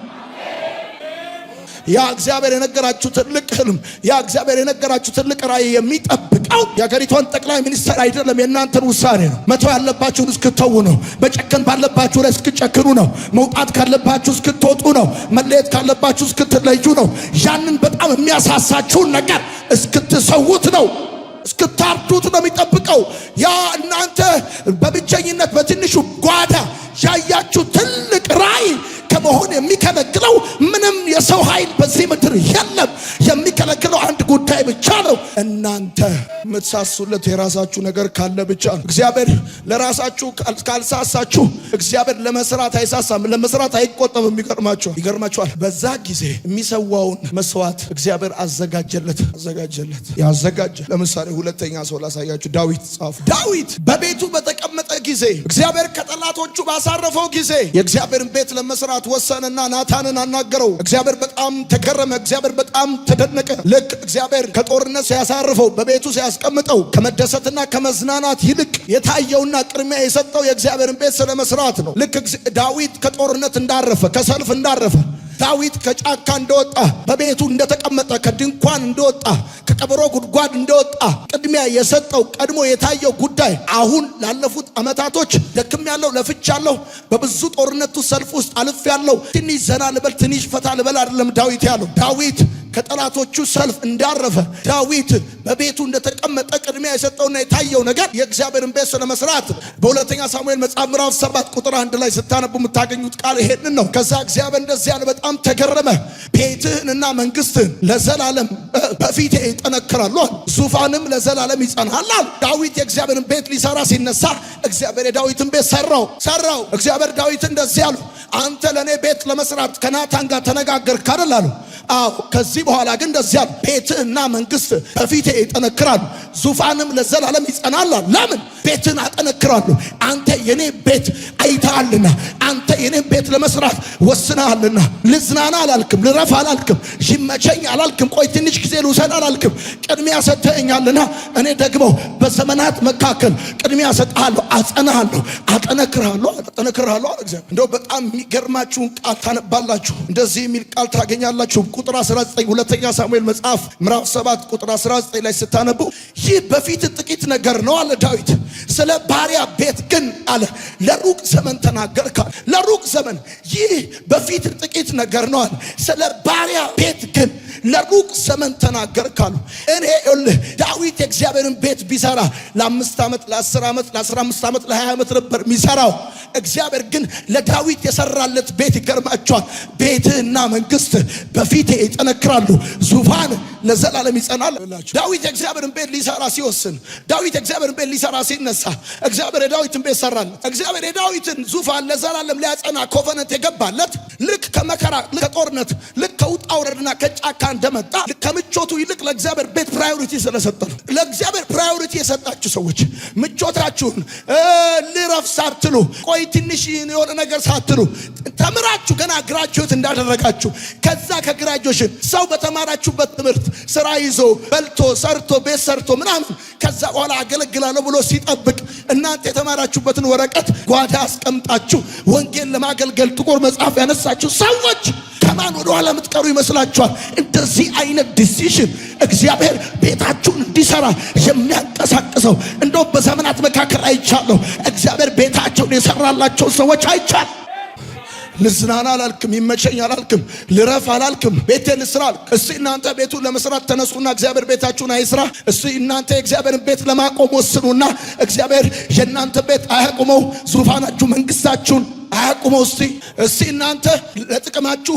ያ እግዚአብሔር የነገራችሁ ትልቅ ህልም፣ ያ እግዚአብሔር የነገራችሁ ትልቅ ራእይ የሚጠብቀው የሀገሪቷን ጠቅላይ ሚኒስትር አይደለም፣ የእናንተን ውሳኔ ነው። መተው ያለባችሁን እስክተው ነው። መጨከን ባለባችሁ ላይ እስክጨክኑ ነው። መውጣት ካለባችሁ እስክትወጡ ነው። መለየት ካለባችሁ እስክትለዩ ነው። ያንን በጣም የሚያሳሳችሁን ነገር እስክትሰውት ነው። እስክታርዱት ነው የሚጠብቀው። ያ እናንተ በብቸኝነት በትንሹ ጓዳ ያያችሁ ትልቅ ራእይ ከመሆን የሚከለክለው ምንም የሰው ኃይል በዚህ ምድር የለም። የሚከለክለው አንድ ጉዳይ ብቻ ነው። እናንተ የምትሳሱለት የራሳችሁ ነገር ካለ ብቻ ነው። እግዚአብሔር ለራሳችሁ ካልሳሳችሁ እግዚአብሔር ለመስራት አይሳሳም፣ ለመስራት አይቆጠብም። ይገርማችኋል። በዛ ጊዜ የሚሰዋውን መስዋዕት እግዚአብሔር አዘጋጀለት። ያዘጋጀ ለምሳሌ ሁለተኛ ሰው ላሳያችሁ። ዳዊት ጻፉ። ዳዊት በቤቱ በተቀመጠ ጊዜ እግዚአብሔር ከጠላቶቹ ባሳረፈው ጊዜ የእግዚአብሔርን ቤት ለመስራት ወሰነና ናታንን አናገረው። እግዚአብሔር በጣም ተገረመ። እግዚአብሔር በጣም ተደነቀ። ልክ እግዚአብሔር ከጦርነት ሲያሳርፈው በቤቱ ሲያስቀምጠው ከመደሰትና ከመዝናናት ይልቅ የታየውና ቅድሚያ የሰጠው የእግዚአብሔርን ቤት ስለመስራት ነው። ልክ ዳዊት ከጦርነት እንዳረፈ፣ ከሰልፍ እንዳረፈ፣ ዳዊት ከጫካ እንደወጣ፣ በቤቱ እንደተቀመጠ፣ ከድንኳን እንደወጣ፣ ከቀበሮ ጉድጓድ እንደወጣ ቅድሚያ የሰጠው ቀድሞ የታየው ጉዳይ አሁን ላለፉት ዓመታቶች ደክሜያለሁ፣ ለፍቻለሁ፣ በብዙ ጦርነቱ ሰልፍ ውስጥ አልፌያለሁ፣ ትንሽ ዘና ልበል፣ ትንሽ ፈታ ልበል አይደለም ዳዊት ያለው። ዳዊት ከጠላቶቹ ሰልፍ እንዳረፈ፣ ዳዊት በቤቱ እንደተቀመጠ ቅድሚያ የሰጠውና የታየው ነገር የእግዚአብሔርን ቤት ስለመስራት ነው። በሁለተኛ ሳሙኤል መጽሐፍ ምዕራፍ 7 ቁጥር 1 ላይ ስታነቡ የምታገኙት ቃል ይሄንን ነው። ከዛ እግዚአብሔር እንደዚህ ያለ በጣም ተገረመ። ቤትህንና መንግስትህን ለዘላለም በፊቴ ይጠነክራሉ፣ ዙፋንም ለዘላለም ይጸናል። ዳዊት የእግዚአብሔርን ቤት ሊሰራ ሲነሳ እግዚአብሔር የዳዊትን ቤት ሰራው። እግዚአብሔር ዳዊት እንደዚህ ያለው አንተ ለእኔ ቤት ለመስራት ከናታን ጋር ተነጋገርክ አይደል አለው። አዎ ከዚህ በኋላ ግን እንደዚህ ያለው ቤትህና መንግስት በፊቴ ይጠነክራሉ፣ ዙፋንም ለዘላለም ይጸናል። ለምን? ቤትን አጠነክራለሁ። አንተ የኔ ቤት አይተሃልና፣ አንተ የኔ ቤት ለመስራት ወስነሃልና። ልዝናና አላልክም፣ ልረፍ አላልክም፣ ይመቸኝ አላልክም፣ ቆይ ትንሽ ጊዜ ልውሰድ አላልክም። ቅድሚያ ሰጥተኸኛልና እኔ ደግሞ በዘመናት መካከል ቅድሚያ ሰጥሃለሁ፣ አጸናሃለሁ፣ አጠነክርሃለሁ። እግዚአብሔር እንደው በጣም የሚገርማችሁን ቃል ታነባላችሁ። እንደዚህ የሚል ቃል ታገኛላችሁ። ቁጥር 19 ሁለተኛ ሳሙኤል መጽሐፍ ምዕራፍ 7 ቁጥር 19 ላይ ስታነቡ ይህ በፊት ጥቂት ነገር ነው አለ ዳዊት። ስለ ባሪያ ቤት ግን አለ ለሩቅ ዘመን ተናገርካል። ለሩቅ ዘመን ይህ በፊት ጥቂት ነገር ነው አለ። ስለ ባሪያ ቤት ግን ለሩቅ ዘመን ተናገርካል። እኔ ዳዊት የእግዚአብሔርን ቤት ቢሰራ ለ5 ዓመት፣ ለ10 ዓመት፣ ለ15 ዓመት፣ ለ20 ዓመት ነበር የሚሰራው። እግዚአብሔር ግን ለዳዊት የሰራለት ቤት ይገርማቸዋል። ቤትህና መንግስት በፊቴ ይጠነክራሉ፣ ዙፋን ለዘላለም ይጸናል። ዳዊት የእግዚአብሔርን ቤት ሊሰራ ሲወስን፣ ዳዊት የእግዚአብሔርን ቤት ሊሰራ ሲነሳ እግዚአብሔር የዳዊትን ቤት ሰራለት። እግዚአብሔር የዳዊትን ዙፋን ለዘላለም ሊያጸና ኮቨነንት የገባለት ልክ ከመከራ፣ ልክ ከጦርነት፣ ልክ ከውጣ ውረድና ከጫካ እንደመጣ ከምቾቱ ይልቅ ለእግዚአብሔር ቤት ፕራዮሪቲ ስለሰጠ ነው። ለእግዚአብሔር ፕራዮሪቲ የሰጣችሁ ሰዎች ምቾታችሁን ልረፍ ሳትሉ፣ ቆይ ትንሽ የሆነ ነገር ሳትሉ ተምራችሁ ገና ግራጁዌት እንዳደረጋችሁ ከዛ ከግራጁዌሽን ሰው በተማራችሁበት ትምህርት ስራ ይዞ በልቶ ሰርቶ ቤት ሰርቶ ምናምን ከዛ በኋላ አገለግላለሁ ብሎ ሲጠብቅ እናንተ የተማራችሁበትን ወረቀት ጓዳ አስቀምጣችሁ ወንጌል ለማገልገል ጥቁር መጽሐፍ ያነሳችሁ ሰዎች ከማን ወደ ኋላ የምትቀሩ ይመስላችኋል? እንደዚህ አይነት ዲሲዥን እግዚአብሔር ቤታችሁን እንዲሰራ የሚያንቀሳቅሰው እንደው በዘመናት መካከል አይቻለሁ። እግዚአብሔር ቤታቸውን የሰራላቸው ሰዎች አይቻለሁ። ልዝናና አላልክም፣ ይመቸኝ አላልክም፣ ልረፍ አላልክም፣ ቤቴ ልስራ አልክ። እስቲ እናንተ ቤቱን ለመስራት ተነሱና እግዚአብሔር ቤታችሁን አይስራ። እስቲ እናንተ የእግዚአብሔርን ቤት ለማቆም ወስኑና እግዚአብሔር የእናንተ ቤት አያቁመው። ዙፋናችሁ መንግስታችሁን አያቁመው። እስቲ እናንተ ለጥቅማችሁ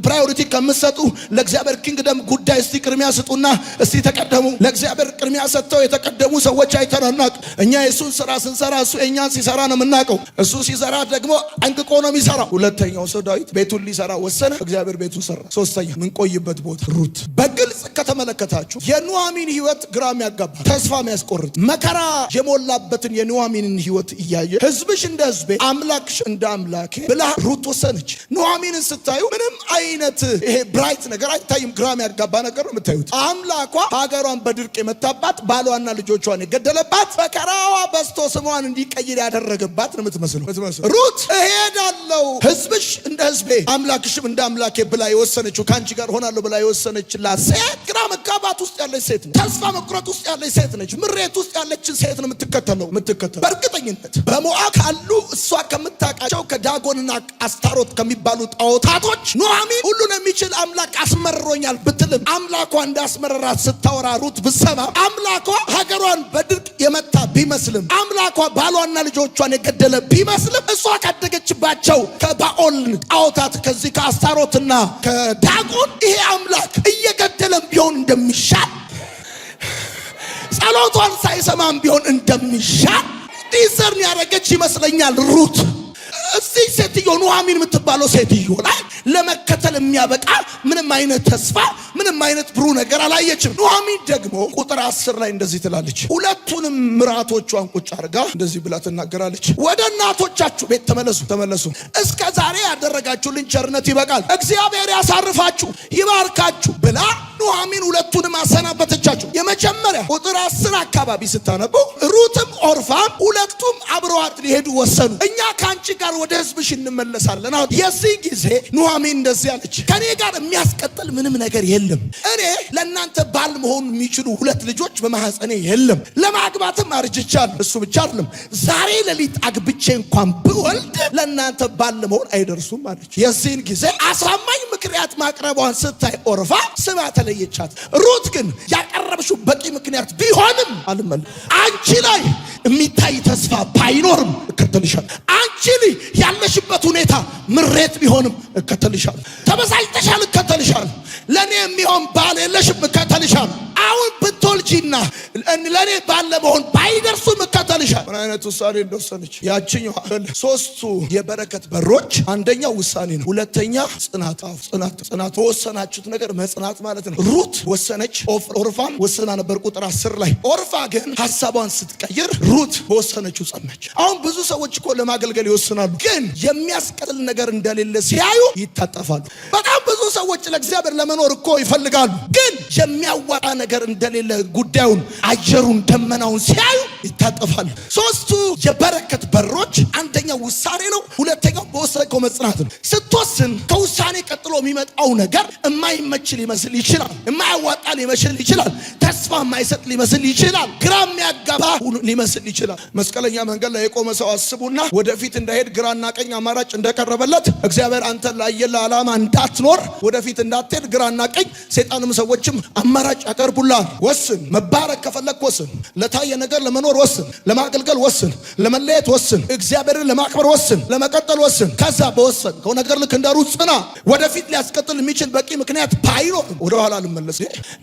ፕራዮሪቲ ከምትሰጡ ለእግዚአብሔር ኪንግደም ጉዳይ እስቲ ቅድሚያ ስጡና እስቲ ተቀደሙ። ለእግዚአብሔር ቅድሚያ ሰጥተው የተቀደሙ ሰዎች አይተናናቅ። እኛ የእሱን ስራ ስንሰራ እሱ የእኛን ሲሰራ ነው የምናውቀው። እሱ ሲሰራ ደግሞ አንቅቆ ነው የሚሰራው። ሁለተኛው ሰው ዳዊት ቤቱን ሊሰራ ወሰነ፣ እግዚአብሔር ቤቱን ሰራ። ሶስተኛ ምንቆይበት ቦታ ሩት። በግልጽ ከተመለከታችሁ የኑኃሚን ህይወት ግራም ያጋባ ተስፋ የሚያስቆርጥ መከራ የሞላበትን የኑኃሚንን ህይወት እያየ ህዝብሽ እንደ ህዝቤ አምላክሽ እንደ አምላኬ ብላ ሩት ወሰነች። ኑኃሚንን ስታዩ ምንም አይነት ይሄ ብራይት ነገር አይታይም። ግራም ያጋባ ነገር ነው የምታዩት። አምላኳ ሀገሯን በድርቅ የመታባት ባሏና ልጆቿን የገደለባት መከራዋ በስቶ ስሟን እንዲቀይር ያደረገባት ነው የምትመስለው። ሩት እሄዳለሁ ህዝብሽ እንደ ህዝቤ አምላክሽም እንደ አምላኬ ብላ የወሰነችው ከአንቺ ጋር ሆናለሁ ብላ የወሰነችላት ሴት ግራ መጋባት ውስጥ ያለች ሴት ነች። ተስፋ መቁረጥ ውስጥ ያለች ሴት ነች። ምሬት ውስጥ ያለችን ሴት ነው የምትከተለው። በእርግጠኝነት በሞዓብ ካሉ እሷ ከምታውቃቸው ከዳጎንና አስታሮት ከሚባሉ ጣዖታቶች ኑኃሚን ሁሉን የሚችል አምላክ አስመርሮኛል ብትልም አምላኳ እንዳስመረራት ስታወራ ሩት ብትሰማ አምላኳ ሀገሯን በድርቅ የመታ ቢመስልም አምላኳ ባሏና ልጆቿን የገደለ ቢመስልም እሷ ካደገችባቸው ከባኦል ጣዖታት ከዚህ ከአስታሮትና ከዳጎን ይሄ አምላክ እየገደለም ቢሆን እንደሚሻል ጸሎቷን ሳይሰማም ቢሆን እንደሚሻል ዲዘርን ያደረገች ይመስለኛል ሩት። እዚህ ሴትዮ ኑኃሚን የምትባለው ሴትዮ ላይ ለመከተል የሚያበቃ ምንም አይነት ተስፋ ምንም አይነት ብሩህ ነገር አላየችም። ኑኃሚን ደግሞ ቁጥር 10 ላይ እንደዚህ ትላለች። ሁለቱንም ምራቶቿን ቁጭ አድርጋ እንደዚህ ብላ ትናገራለች። ወደ እናቶቻችሁ ቤት ተመለሱ። እስከ ዛሬ ያደረጋችሁልኝ ቸርነት ይበቃል፣ እግዚአብሔር ያሳርፋችሁ ይባርካችሁ ብላ ኑኃሚን ሁለቱንም አሰናበተቻቸው። የመጀመሪያ ቁጥር 10 አካባቢ ስታነቡ ሩትም ኦርፋም ሁለቱም አብረዋት ሊሄዱ ወሰኑ። እኛ ከአንቺ ጋር ወደ ህዝብሽ እንመለሳለን። የዚህ ጊዜ ኑኃሚን እንደዚህ አለች፣ ከኔ ጋር የሚያስቀጥል ምንም ነገር የለም። እኔ ለእናንተ ባል መሆን የሚችሉ ሁለት ልጆች በማህፀኔ የለም። ለማግባትም አርጅቻለሁ። እሱ ብቻ አይደለም፣ ዛሬ ሌሊት አግብቼ እንኳን ብወልድ ለእናንተ ባል መሆን አይደርሱም አለች። የዚህን ጊዜ አሳማኝ ምክንያት ማቅረቧን ስታይ ኦርፋ ስማ ተለየቻት። ሩት ግን ያቀረብሽው በቂ ምክንያት ቢሆንም አልመለስም። አንቺ ላይ የሚታይ ተስፋ ባይኖርም እከተልሻለሁ። አንቺ ላይ ያለሽበት ሁኔታ ምሬት ቢሆንም እከተልሻለሁ። ተበሳጭተሻል፣ እከተልሻለሁ። ለኔ የሚሆን ባል የለሽም፣ እከተልሻለሁ። አሁን ብትወልጂና ለኔ ባል ለመሆን ባይደርሱም እከተልሻለሁ። ምን አይነት ውሳኔ እንደወሰነች ያቺኛው ሶስቱ የበረከት በሮች፣ አንደኛው ውሳኔ ነው፣ ሁለተኛ ጽናት። በወሰናችሁት ነገር መጽናት ማለት ነው። ሩት ወሰነች፣ ኦርፋም ወሰና ነበር ቁጥር 10 ላይ። ኦርፋ ግን ሐሳቧን ስትቀይር ሩት በወሰነችው ጸናች። አሁን ብዙ ሰዎች እኮ ለማገልገል ይወስናሉ፣ ግን የሚያስቀጥል ነገር እንደሌለ ሲያዩ ይታጠፋሉ። በጣም ብዙ ሰዎች ለእግዚአብሔር ለመኖር እኮ ይፈልጋሉ፣ ግን የሚያዋጣ ነገር እንደሌለ ጉዳዩን አየሩን ደመናውን ሲያዩ ይታጠፋሉ። ሶስቱ የበረከት በሮች አንደኛው ውሳኔ ነው፣ ሁለተኛው በወሰንከው መጽናት ነው። ስትወስን ከውሳኔ ቀጥሎ የሚመጣው ነገር የማይመች ሊመስል ይችላል፣ የማያዋጣ ሊመስል ይችላል፣ ተስፋ የማይሰጥ ሊመስል ይችላል፣ ግራ የሚያጋባ ሊመስል ይችላል። መስቀለኛ መንገድ ላይ የቆመ ሰው አስቡና ወደፊት እንዳይሄድ ግራና ቀኝ አማራጭ እንደቀረበለት እግዚአብሔር አንተን ላየለ ዓላማ እንዳትኖር ወደፊት እንዳትሄድ ግራና ቀኝ ሰይጣንም ሰዎችም አማራጭ ያቀርቡልሃል። ወስን። መባረክ ከፈለክ ወስን። ለታየ ነገር ለመኖር ወስን። ለማገልገል ወስን። ለመለየት ወስን። እግዚአብሔርን ለማክበር ወስን። ለመቀጠል ወስን። ከዛ በወሰንከው ነገር ልክ እንደ ሩት ጽና። ወደፊት ሊያስቀጥል የሚችል በቂ ምክንያት ባይኖርም ወደ ኋላ ልመለስ።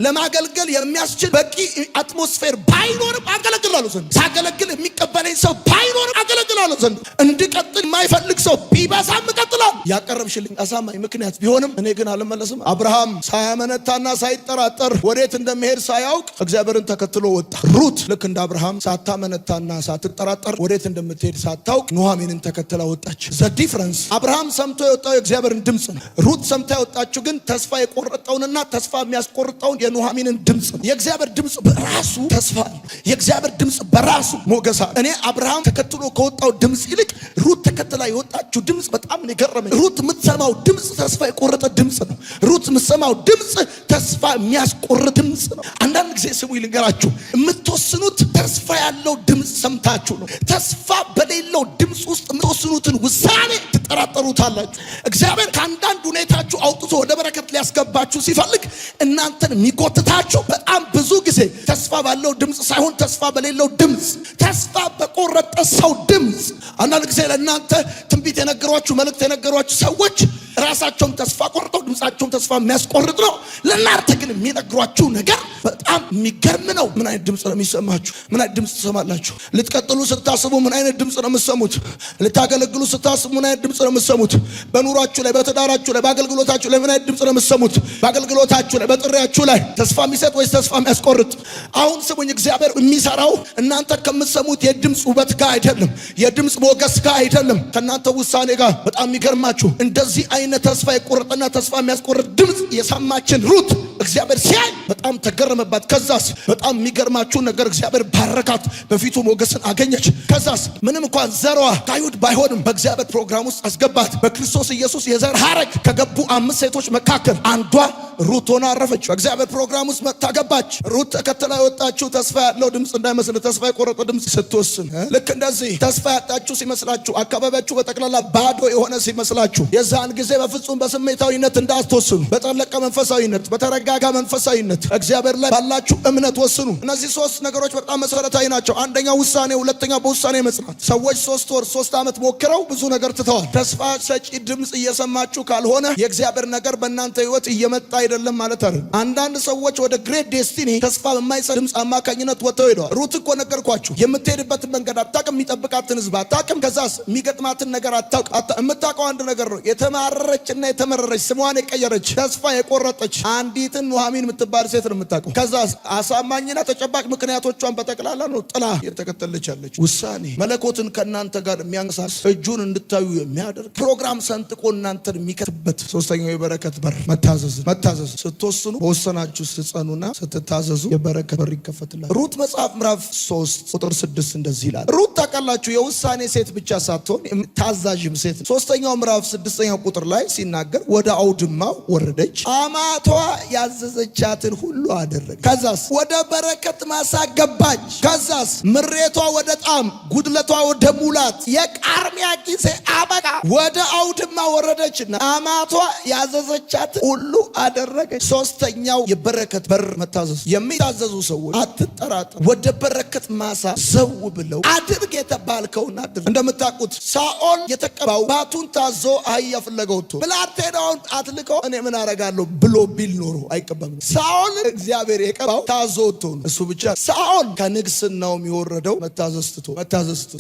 ለማገልገል የሚያስችል በቂ አትሞስፌር ባይኖርም አገለግላለሁ ዘንድ፣ ሳገለግል የሚቀበለኝ ሰው ባይኖርም አገለግላለሁ ዘንድ፣ እንድቀጥል የማይፈልግ ሰው ቢበዛም እቀጥላለሁ። ያቀረብሽልኝ አሳማኝ ምክንያት ቢሆንም እኔ ግን አልመለስም። አብርሃም ሳያመነታና ሳይጠራጠር ወዴት እንደሚሄድ ሳያውቅ እግዚአብሔርን ተከትሎ ወጣ። ሩት ልክ እንደ አብርሃም ሳታመነታ ሳትፈታና ሳትጠራጠር ወዴት እንደምትሄድ ሳታውቅ ኑኃሚንን ተከትላ ወጣች። ዘ ዲፍረንስ አብርሃም ሰምቶ የወጣው የእግዚአብሔርን ድምፅ ነው። ሩት ሰምታ የወጣችው ግን ተስፋ የቆረጠውንና ተስፋ የሚያስቆርጠውን የኑኃሚንን ድምፅ ነው። የእግዚአብሔር ድምፅ በራሱ ተስፋ ነው። የእግዚአብሔር ድምፅ በራሱ ሞገሳ። እኔ አብርሃም ተከትሎ ከወጣው ድምፅ ይልቅ ሩት ተከትላ የወጣችው ድምፅ በጣም ነው የገረመኝ። ሩት የምትሰማው ድምፅ ተስፋ የቆረጠ ድምፅ ነው። ሩት የምትሰማው ድምፅ ተስፋ የሚያስቆርጥ ድምፅ ነው። አንዳንድ ጊዜ ስሙ ይልንገራችሁ፣ የምትወስኑት ተስፋ ያለው ድምፅ ሰምታችሁ ነው። ተስፋ በሌለው ድምፅ ውስጥ የምትወስኑትን ውሳኔ ትጠራጠሩታላችሁ። እግዚአብሔር ከአንዳንድ ሁኔታችሁ አውጥቶ ወደ በረከት ሊያስገባችሁ ሲፈልግ እናንተን የሚጎትታችሁ በጣም ብዙ ጊዜ ተስፋ ባለው ድምፅ ሳይሆን ተስፋ በሌለው ድምፅ፣ ተስፋ በቆረጠ ሰው ድምፅ። አንዳንድ ጊዜ ለእናንተ ትንቢት የነገሯችሁ መልእክት የነገሯችሁ ሰዎች ራሳቸውን ተስፋ ቆርጠው ድምፃቸውን ተስፋ የሚያስቆርጥ ነው። ለእናንተ ግን የሚነግሯችሁ ነገር በጣም የሚገርም ነው። ምን አይነት ድምፅ ነው የሚሰማችሁ? ምን አይነት ድምፅ ትሰማላችሁ? ልትቀጥሉ ስታስቡ ምን አይነት ድምፅ ነው የምትሰሙት? ልታገለግሉ ስታስቡ ምን አይነት ድምፅ ነው የምትሰሙት? በኑሯችሁ ላይ፣ በትዳራችሁ ላይ፣ በአገልግሎታችሁ ላይ ምን አይነት ድምፅ ነው የምትሰሙት? በአገልግሎታችሁ ላይ፣ በጥሪያችሁ ላይ ተስፋ የሚሰጥ ወይስ ተስፋ የሚያስቆርጥ? አሁን ስሙኝ፣ እግዚአብሔር የሚሰራው እናንተ ከምትሰሙት የድምፅ ውበት ጋር አይደለም፣ የድምፅ ሞገስ ጋር አይደለም፣ ከእናንተ ውሳኔ ጋር። በጣም የሚገርማችሁ እንደዚህ አይነት ተስፋ የቆረጠና ተስፋ የሚያስቆርጥ ድምፅ የሰማችን ሩት እግዚአብሔር ሲያይ በጣም ተገረመባት። ከዛስ በጣም የሚገርማችሁ ነገር እግዚአብሔር ባረካት፣ በፊቱ ሞገስን አገኘች። ከዛስ ምንም እንኳን ዘሯ ከአይሁድ ባይሆንም በእግዚአብሔር ፕሮግራም ውስጥ አስገባት። በክርስቶስ ኢየሱስ የዘር ሐረግ ከገቡ 5 ሴቶች መካከል አንዷ ሩት ሆና አረፈች። በእግዚአብሔር ፕሮግራም ውስጥ መጥታ ገባች። ሩት ተከትላ የወጣችሁ ተስፋ ያለው ድምፅ እንዳይመስል፣ ተስፋ የቆረጠ ድምፅ ስትወስን ልክ እንደዚህ ተስፋ ያጣችሁ ሲመስላችሁ፣ አካባቢያችሁ በጠቅላላ ባዶ የሆነ ሲመስላችሁ፣ የዛን ጊዜ በፍጹም በስሜታዊነት እንዳትወስኑ፣ በጠለቀ መንፈሳዊነት፣ በተረጋጋ መንፈሳዊነት እግዚአብሔር ላይ ባላችሁ እምነት ወስኑ። እነዚህ 3 ነገሮች በጣም መሰረታዊ ናቸው። አንደኛው ውሳኔ፣ ሁለተኛው በውሳኔ መጽናት። ሰዎች 3 ወር 3 ዓመት ሞክረው ብዙ ነገር ትተዋል። ተስፋ ሰጪ ድምፅ እየሰማችሁ ካልሆነ የእግዚአብሔር ነገር በእናንተ ህይወት እየመጣ አይደለም ማለት አይደል። አንዳንድ ሰዎች ወደ ግሬት ዴስቲኒ ተስፋ በማይሰጥ ድምፅ አማካኝነት ወጥተው ሄደዋል። ሩት እኮ ነገርኳችሁ፣ የምትሄድበትን መንገድ አታውቅም፣ የሚጠብቃትን ህዝብ አታውቅም፣ ከዛስ የሚገጥማትን ነገር አታውቅም። የምታውቀው አንድ ነገር ነው፣ የተማረረችና የተመረረች ስሟን የቀየረች ተስፋ የቆረጠች አንዲትን ኑኃሚን የምትባል ሴት ነው የምታውቀው። ከዛስ አሳማኝና ተጨባጭ ምክንያቶቿን በጠቅላላ ነው ጥላ የተከተለች ያለች። ውሳኔ መለኮትን ከእናንተ ጋር የሚያንቀሳስ እጁን እንድታዩ የሚያደርግ ፕሮግራም ሰንጥቆ እናንተን የሚከትበት ሶስተኛው የበረከት በር መታዘዝ። ስትወስኑ በወሰናችሁ ስትጸኑና ስትታዘዙ የበረከት በር ይከፈትላል። ሩት መጽሐፍ ምዕራፍ 3 ቁጥር 6 እንደዚህ ይላል። ሩት ታውቃላችሁ የውሳኔ ሴት ብቻ ሳትሆን ታዛዥም ሴት። 3ኛው ምዕራፍ 6ኛው ቁጥር ላይ ሲናገር ወደ አውድማው ወረደች፣ አማቷ ያዘዘቻትን ሁሉ አደረገች። ከዛስ ወደ በረከት ማሳ ገባች። ከዛስ ምሬቷ ወደ ጣም፣ ጉድለቷ ወደ ሙላት፣ የቃርሚያ ጊዜ አበቃ። ወደ አውድማ ወረደችና አማቷ ያዘዘቻትን ሁሉ አደረገች። 3ኛው የበረከት በር መታዘዝ። የሚታዘዙ ሰዎች አትጠራጠሩ፣ ወደ በረከት ማሳ ዘው ብለው አድርግ የተባልከውን አድርግ። እንደምታውቁት ሳኦል የተቀባው ባቱን ታዞ አህያ ፍለጋ ወጥቶ ብላቴናውን አትልቀው እኔ ምን አረጋለሁ ብሎ ቢል ኖሮ አይቀበም። ሳኦል እግዚአብሔር የቀባው ታዞ ወጥቶ ነው። እሱ ብቻ ሳኦል ከንግስናው የሚወረደው መታዘዝ ትቶ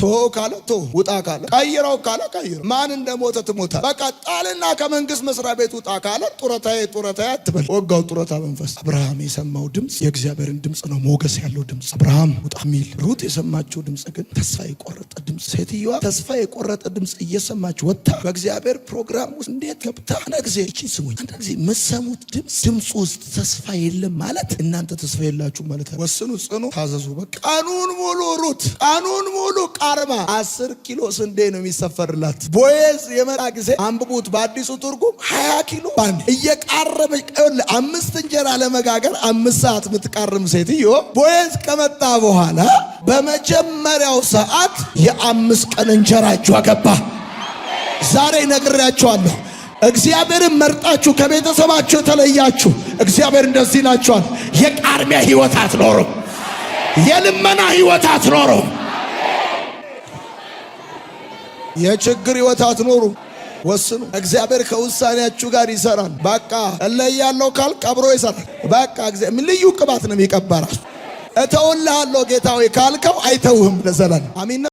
ቶ ካለ ቶ፣ ውጣ ካለ ቀይረው ካለ ቀይረው፣ ማን እንደሞተ ትሞታ፣ በቃ ጣልና ከመንግስት መስሪያ ቤት ውጣ ካለ ጡረታዬ አትበል። ወጋው ጡረታ መንፈስ። አብርሃም የሰማው ድምፅ የእግዚአብሔርን ድምፅ ነው፣ ሞገስ ያለው ድምፅ። አብርሃም ውጣ ሚል። ሩት የሰማችው ድምፅ ግን ተስፋ የቆረጠ ድምፅ። ሴትዮዋ ተስፋ የቆረጠ ድምፅ እየሰማች ወጣ በእግዚአብሔር ፕሮግራም ውስጥ እንዴት ገብታ ጊዜ እቺ ስሙኝ፣ አንድ ጊዜ የምትሰሙት ድምፅ ውስጥ ተስፋ የለም ማለት እናንተ ተስፋ የላችሁ ማለት ነው። ወስኑ፣ ጽኑ፣ ታዘዙ። በቃ ቀኑን ሙሉ ሩት ቀኑን ሙሉ ቃርማ 10 ኪሎ ስንዴ ነው የሚሰፈርላት። ቦዔዝ የመጣ ጊዜ አንብቡት፣ በአዲሱ ትርጉም 20 ኪሎ ባንድ እየቃረመች 5 እንጀራ ለመጋገር 5 ሰዓት የምትቃርም ሴትዮ ቦዔዝ ከመጣ በኋላ በመጀመሪያው ሰዓት የ5 ቀን እንጀራ እጇ ገባ። ዛሬ ነግሬያችኋለሁ። እግዚአብሔርን መርጣችሁ ከቤተሰባችሁ የተለያችሁ እግዚአብሔር እንደዚህ ይላችኋል፣ የቃርሚያ ህይወት አትኖሩም፣ የልመና ህይወት አትኖሩም፣ የችግር ህይወት አትኖሩም። ወስኑ። እግዚአብሔር ከውሳኔያችሁ ጋር ይሰራል። በቃ እለያለሁ ካል ቀብሮ ይሰራል። በቃ እግዚአብሔር ልዩ ቅባት ነው የሚቀበራል። እተውልሃለሁ ጌታ ሆይ ካልከው አይተውህም ለዘላለም። አሜን።